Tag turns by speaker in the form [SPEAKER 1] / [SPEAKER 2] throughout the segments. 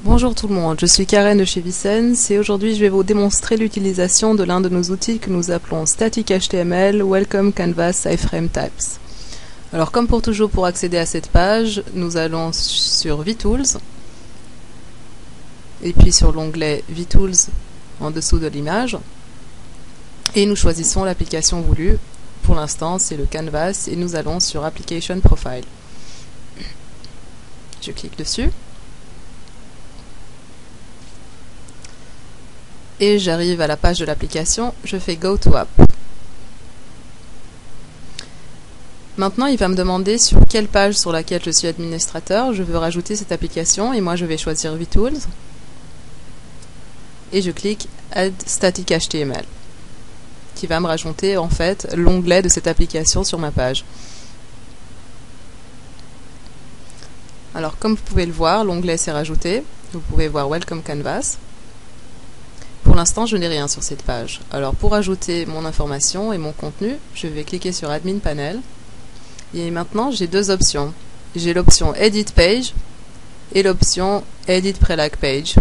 [SPEAKER 1] Bonjour tout le monde, je suis Karen de chez Vicens et aujourd'hui je vais vous démontrer l'utilisation de l'un de nos outils que nous appelons Static HTML Welcome Canvas iframe Types. Alors comme pour toujours, pour accéder à cette page, nous allons sur VTools et puis sur l'onglet VTools en dessous de l'image et nous choisissons l'application voulue. Pour l'instant c'est le Canvas et nous allons sur Application Profile. Je clique dessus. Et j'arrive à la page de l'application, je fais Go to App. Maintenant, il va me demander sur quelle page sur laquelle je suis administrateur, je veux rajouter cette application, et moi je vais choisir VTools. Et je clique Add Static HTML, qui va me rajouter en fait l'onglet de cette application sur ma page. Alors comme vous pouvez le voir, l'onglet s'est rajouté, vous pouvez voir Welcome Canvas. Pour l'instant, je n'ai rien sur cette page. Alors, pour ajouter mon information et mon contenu, je vais cliquer sur Admin Panel. Et maintenant, j'ai deux options. J'ai l'option Edit Page et l'option Edit Pre-like Page.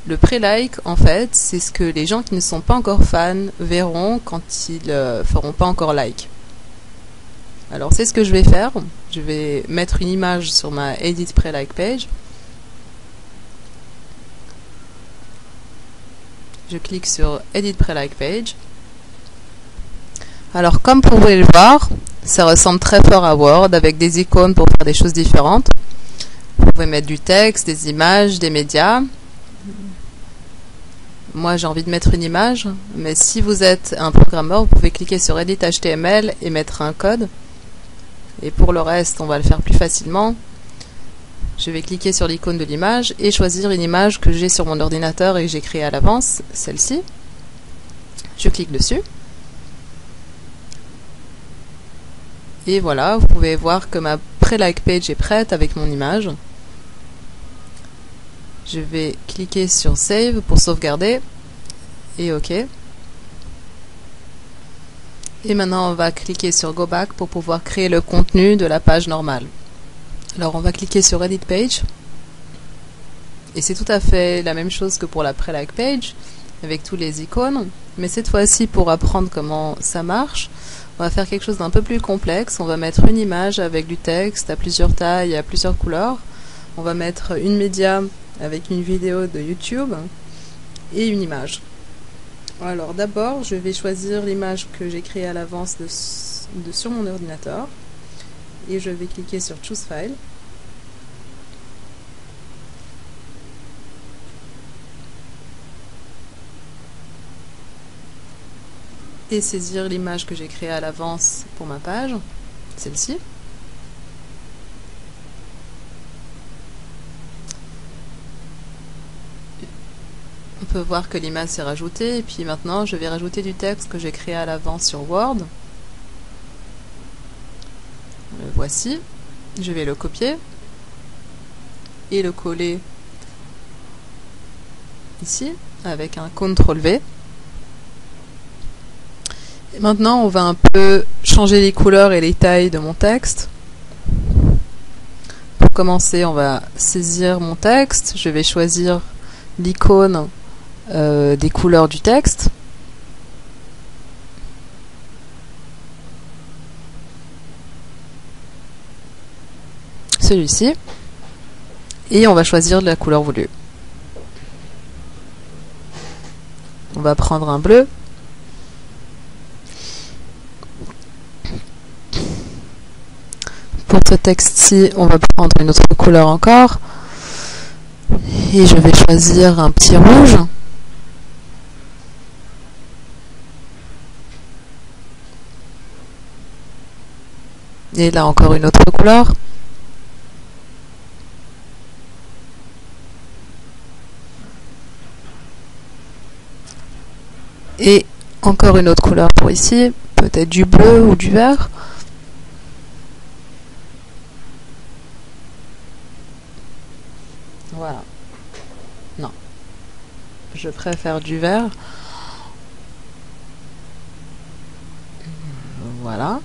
[SPEAKER 1] Le Pre-like, en fait, c'est ce que les gens qui ne sont pas encore fans verront quand ils ne feront pas encore like. Alors, c'est ce que je vais faire. Je vais mettre une image sur ma Edit Pre-like Page. Je clique sur Edit Pre-like Page. Alors comme vous pouvez le voir, ça ressemble très fort à Word avec des icônes pour faire des choses différentes. Vous pouvez mettre du texte, des images, des médias. Moi j'ai envie de mettre une image, mais si vous êtes un programmeur, vous pouvez cliquer sur Edit HTML et mettre un code. Et pour le reste, on va le faire plus facilement. Je vais cliquer sur l'icône de l'image et choisir une image que j'ai sur mon ordinateur et que j'ai créée à l'avance, celle-ci. Je clique dessus. Et voilà, vous pouvez voir que ma Pre-like Page est prête avec mon image. Je vais cliquer sur Save pour sauvegarder. Et OK. Et maintenant, on va cliquer sur Go Back pour pouvoir créer le contenu de la page normale. Alors on va cliquer sur Edit Page et c'est tout à fait la même chose que pour la Pre-like Page avec tous les icônes, mais cette fois-ci pour apprendre comment ça marche, on va faire quelque chose d'un peu plus complexe. On va mettre une image avec du texte à plusieurs tailles et à plusieurs couleurs. On va mettre une média avec une vidéo de YouTube et une image. Alors d'abord je vais choisir l'image que j'ai créée à l'avance sur mon ordinateur. Et je vais cliquer sur Choose File. Et saisir l'image que j'ai créée à l'avance pour ma page, celle-ci. On peut voir que l'image s'est rajoutée, et puis maintenant je vais rajouter du texte que j'ai créé à l'avance sur Word. Le voici, je vais le copier et le coller ici avec un CTRL-V. Et maintenant on va un peu changer les couleurs et les tailles de mon texte. Pour commencer, on va saisir mon texte, je vais choisir l'icône des couleurs du texte. Celui-ci, et on va choisir la couleur voulue. On va prendre un bleu. Pour ce texte-ci, on va prendre une autre couleur encore. Et je vais choisir un petit rouge. Et là encore une autre couleur. Et encore une autre couleur pour ici, peut-être du bleu ou du vert. Voilà. Non. Je préfère du vert. Voilà.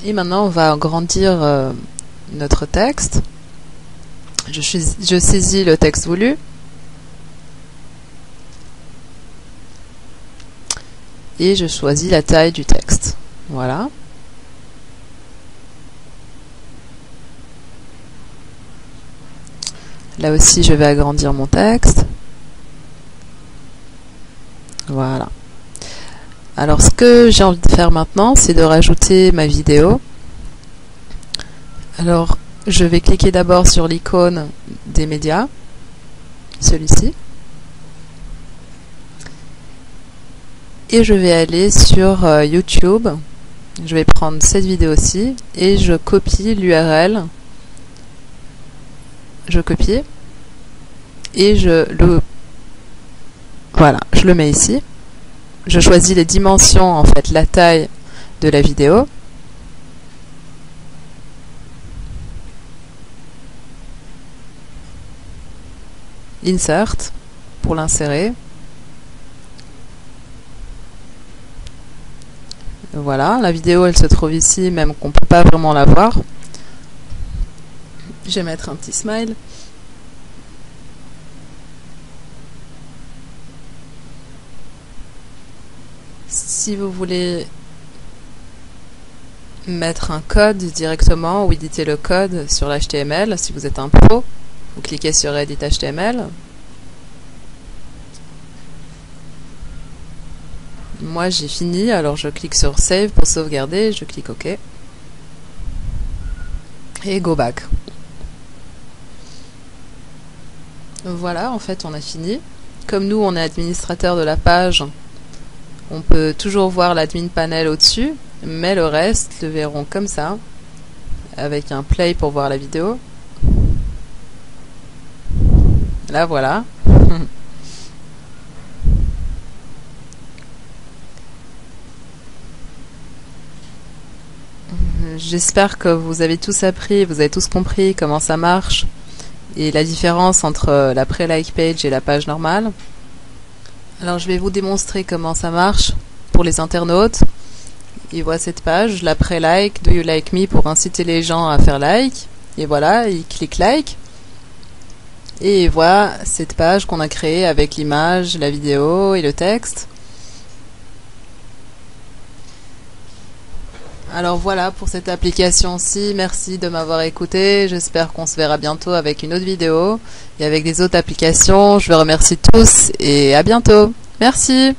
[SPEAKER 1] Et maintenant, on va agrandir notre texte. Je saisis le texte voulu. Et je choisis la taille du texte. Voilà. Là aussi, je vais agrandir mon texte. Voilà. Alors, ce que j'ai envie de faire maintenant, c'est de rajouter ma vidéo. Alors, je vais cliquer d'abord sur l'icône des médias, celui-ci. Et je vais aller sur YouTube. Je vais prendre cette vidéo-ci et je copie l'URL. Je copie et je le mets ici. Je choisis les dimensions, en fait, la taille de la vidéo. Insert pour l'insérer. Voilà, la vidéo elle se trouve ici, même qu'on ne peut pas vraiment la voir. Je vais mettre un petit smile. Si vous voulez mettre un code directement ou éditer le code sur l'HTML, si vous êtes un pro, vous cliquez sur Edit HTML. Moi j'ai fini, alors je clique sur Save pour sauvegarder, je clique OK. Et Go Back. Voilà, en fait on a fini. Comme nous on est administrateur de la page, on peut toujours voir l'admin panel au-dessus, mais le reste le verront comme ça, avec un play pour voir la vidéo. Là voilà. J'espère que vous avez tous appris, vous avez tous compris comment ça marche et la différence entre la pré-like page et la page normale. Alors je vais vous démontrer comment ça marche pour les internautes. Ils voient cette page, la pré-like, Do You Like Me, pour inciter les gens à faire like. Et voilà, ils cliquent like. Et ils voient cette page qu'on a créée avec l'image, la vidéo et le texte. Alors voilà pour cette application-ci, merci de m'avoir écouté, j'espère qu'on se verra bientôt avec une autre vidéo et avec des autres applications. Je vous remercie tous et à bientôt. Merci.